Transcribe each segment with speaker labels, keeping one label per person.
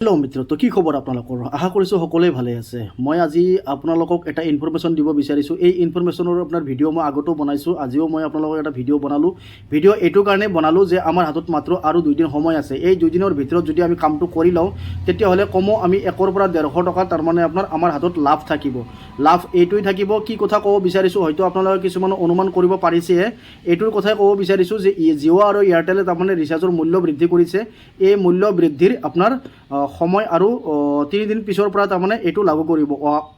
Speaker 1: Hello' মিত্ৰ, তো কি খবৰ আপোনালোকৰ? আশা কৰিছোঁ সকলোৱে ভালে আছে। মই আজি আপোনালোকক এটা ইনফৰমেশ্যন দিব বিচাৰিছোঁ। এই ইনফৰমেশ্যনৰ আপোনাৰ ভিডিঅ' মই আগতেও বনাইছোঁ, আজিও মই আপোনালোকক এটা ভিডিঅ' বনালোঁ। ভিডিঅ' এইটো কাৰণে বনালোঁ যে আমাৰ হাতত মাত্ৰ আৰু 2 দিন সময় আছে। এই 2 দিনৰ ভিতৰত যদি আমি কামটো কৰি লওঁ, তেতিয়াহ'লে কমেও আমি 1ৰ পৰা 150 টকা তাৰমানে আমাৰ হাতত লাভ থাকিব। লাভ এইটোৱে থাকিব। কি কথা ক'ব বিচাৰিছোঁ হয়তো আপোনালোকে কিছুমান অনুমান কৰিব পাৰিছে। এইটোৰ কথাই ক'ব বিচাৰিছোঁ যে জিঅ' আৰু এয়াৰটেলে তাৰমানে ৰিচাৰ্জৰ মূল্য বৃদ্ধি কৰিছে। এই মূল্য বৃদ্ধিৰ আপোনাৰ সময় আৰু 3 দিন পিছৰ পৰা তাৰমানে এইটো লাগু কৰিব,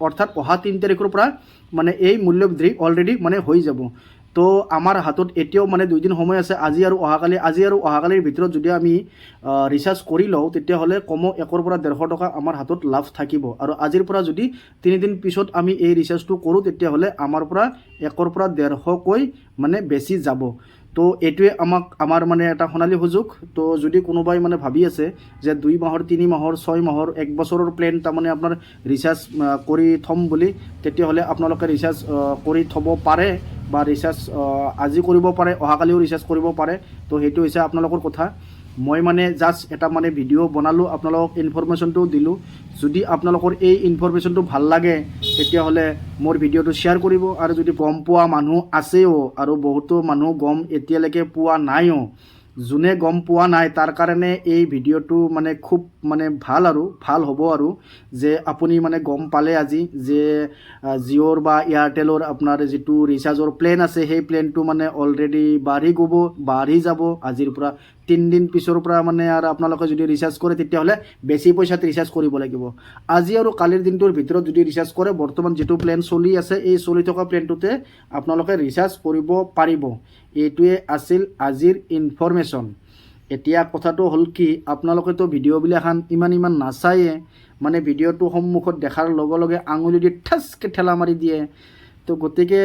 Speaker 1: অৰ্থাৎ অহা 3 তাৰিখৰ পৰা মানে এই মূল্য বৃদ্ধি অলৰেডি মানে হৈ যাব। তো আমাৰ হাতত এতিয়াও মানে 2 দিন সময় আছে। আজি আৰু অহাকালিৰ ভিতৰত যদি আমি ৰিচাৰ্জ কৰি লওঁ, তেতিয়াহ'লে কমেও 1ৰ পৰা 150 টকা আমাৰ হাতত লাভ থাকিব। আৰু আজিৰ পৰা যদি 3 দিন পিছত আমি এই ৰিচাৰ্জটো কৰোঁ, তেতিয়াহ'লে আমাৰ পৰা 1ৰ পৰা 150কৈ মানে বেছি যাব। তো এইটোৱে আমাৰ মানে এটা সোণালী সুযোগ। তো যদি কোনোবাই মানে ভাবি আছে যে 2 মাহৰ, 3 মাহৰ, 6 মাহৰ, 1 বছৰৰ প্লেন তাৰমানে আপোনাৰ ৰিচাৰ্জ কৰি থ'ম বুলি, তেতিয়াহ'লে আপোনালোকে ৰিচাৰ্জ কৰি থ'ব পাৰে বা ৰিচাৰ্জ আজি কৰিব পাৰে, অহাকালিও ৰিচাৰ্জ কৰিব পাৰে। তো সেইটো হৈছে আপোনালোকৰ কথা। মই মানে জাষ্ট এটা মানে ভিডিঅ' বনালোঁ, আপোনালোকক ইনফৰমেশ্যনটো দিলোঁ। যদি আপোনালোকৰ এই ইনফৰমেশ্যনটো ভাল লাগে, তেতিয়াহ'লে মোৰ ভিডিঅ'টো শ্বেয়াৰ কৰিব। আৰু যদি গম পোৱা মানুহ আছেও, আৰু বহুতো মানুহ গম এতিয়ালৈকে পোৱা নাইও, যোনে গম পোৱা নাই তাৰ কাৰণে এই ভিডিঅ'টো মানে খুব মানে ভাল হ'ব আৰু যে আপুনি মানে গম পালে আজি যে জিঅ'ৰ বা এয়াৰটেলৰ আপোনাৰ যিটো ৰিচাৰ্জৰ প্লেন আছে, সেই প্লেনটো মানে অলৰেডি বাঢ়ি যাব আজিৰ পৰা 3 দিন পিছৰ পৰা মানে। আৰু আপোনালোকে যদি ৰিচাৰ্জ কৰে, তেতিয়াহ'লে বেছি পইচাত ৰিচাৰ্জ কৰিব লাগিব। আজি আৰু কালিৰ দিনটোৰ ভিতৰত যদি ৰিচাৰ্জ কৰে, বৰ্তমান যিটো প্লেন চলি আছে, এই চলি থকা প্লেনটোতে আপোনালোকে ৰিচাৰ্জ কৰিব পাৰিব। এইটোৱে আছিল আজিৰ ইনফৰমেশ্যন। এতিয়া কথাটো হ'ল কি, আপোনালোকেতো ভিডিঅ'বিলাখান ইমান নাচায়ে, মানে ভিডিঅ'টো সন্মুখত দেখাৰ লগে লগে আঙুলি দি ঠাচকৈ ঠেলা মাৰি দিয়ে। তো গতিকে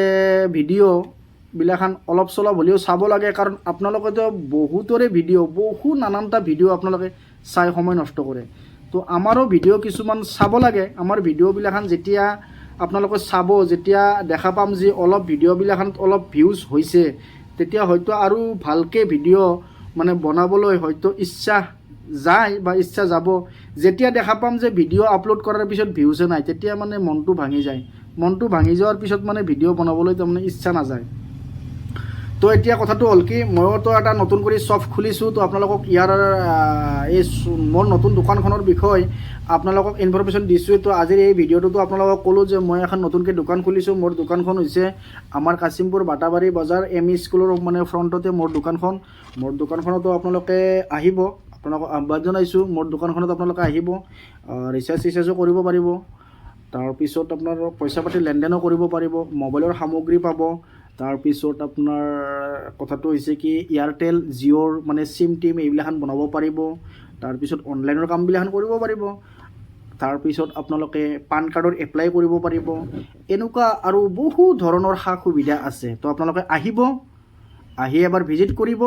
Speaker 1: ভিডিঅ'বিলাখান অলপ চলপ হ'লেও চাব লাগে, কাৰণ আপোনালোকেতো বহু নানানটা ভিডিঅ' আপোনালোকে চাই সময় নষ্ট কৰে। তো আমাৰো ভিডিঅ' কিছুমান চাব লাগে। আমাৰ ভিডিঅ'বিলাখান যেতিয়া আপোনালোকে চাব, যেতিয়া দেখা পাম যে অলপ ভিডিঅ'বিলাখানত অলপ ভিউজ হৈছে, তেতিয়া হয়তো আৰু ভালকৈ ভিডিঅ' মানে বনাবলৈ হয়তো ইচ্ছা যায় বা ইচ্ছা যাব। যেতিয়া দেখা পাম যে ভিডিঅ' আপলোড কৰাৰ পিছত ভিউজে নাই, তেতিয়া মানে মনটো ভাঙি যায়। মনটো ভাঙি যোৱাৰ পিছত মানে ভিডিঅ' বনাবলৈ তাৰমানে ইচ্ছা নাযায়। তো এতিয়া কথাটো হ'ল কি, ময়োতো এটা নতুন কৰি শ্বপ খুলিছোঁ। তো আপোনালোকক এই মোৰ নতুন দোকানখনৰ বিষয়ে আপোনালোকক ইনফৰমেশ্যন দিছোঁ। তো আজিৰ এই ভিডিঅ'টোতো আপোনালোকক ক'লোঁ যে মই এখন নতুনকৈ দোকান খুলিছোঁ। মোৰ দোকানখন হৈছে আমাৰ কাশিমপুৰ বাটাবাৰী বজাৰ এম ই স্কুলৰ মানে ফ্ৰণ্টতে মোৰ দোকানখন। মোৰ দোকানখনতো আপোনালোকে আহিব, আপোনালোকক আহ্বান জনাইছোঁ। মোৰ দোকানখনত আপোনালোকে আহিব, ৰিচাৰ্জো কৰিব পাৰিব। তাৰপিছত আপোনাৰ পইচা পাতি লেনদেনো কৰিব পাৰিব, মোবাইলৰ সামগ্ৰী পাব। তাৰপিছত আপোনাৰ কথাটো হৈছে কি, এয়াৰটেল জিঅ'ৰ মানে চিম এইবিলাখান বনাব পাৰিব। তাৰপিছত অনলাইনৰ কামবিলাখান কৰিব পাৰিব। তাৰপিছত আপোনালোকে পান কাৰ্ডৰ এপ্লাই কৰিব পাৰিব। এনেকুৱা আৰু বহু ধৰণৰ সা সুবিধা আছে। তো আপোনালোকে আহি এবাৰ ভিজিট কৰিব।